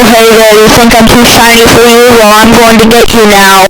hey there, you think I'm too shiny for you? Well, I'm going to get you now.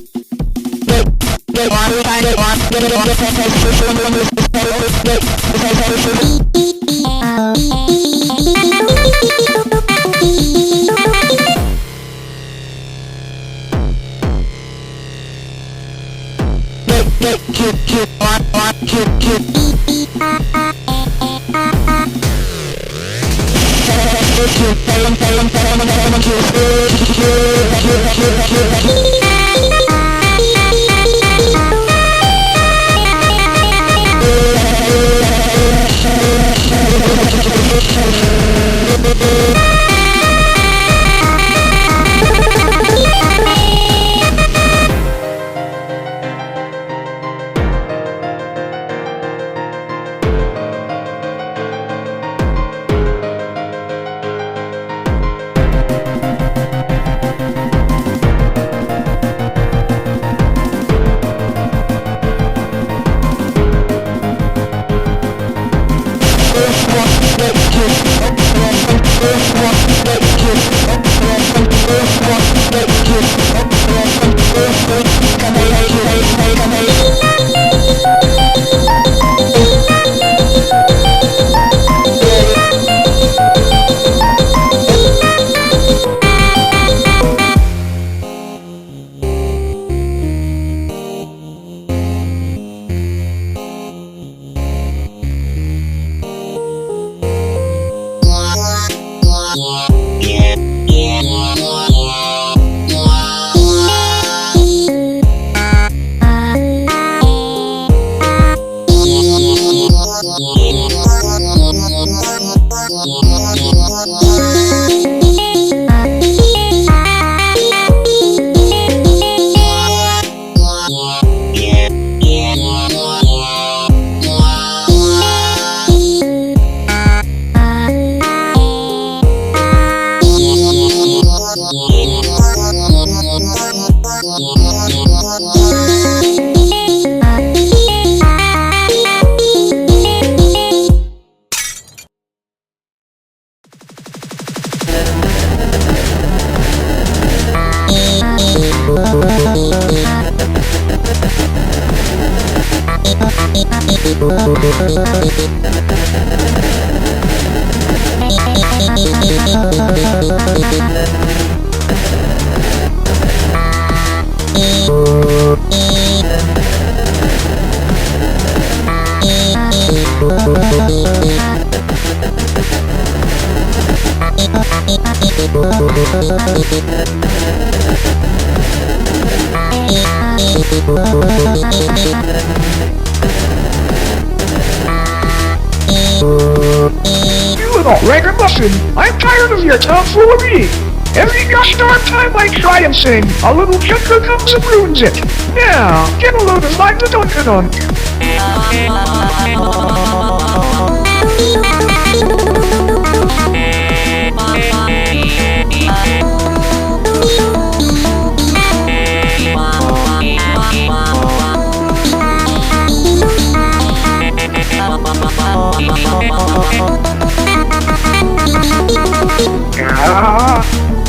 You little ragamuffin! I'm tired of your tomfoolery! Every gosh darn time I try and sing, a little junker comes and ruins it! Now, get a load of mine, the dunk-a-dunk!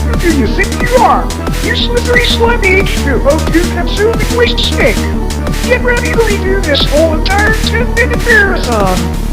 Who do you think you are? You slippery slimy H2 hope you consuming waste snake! Get ready to redo this whole entire 10-minute marathon!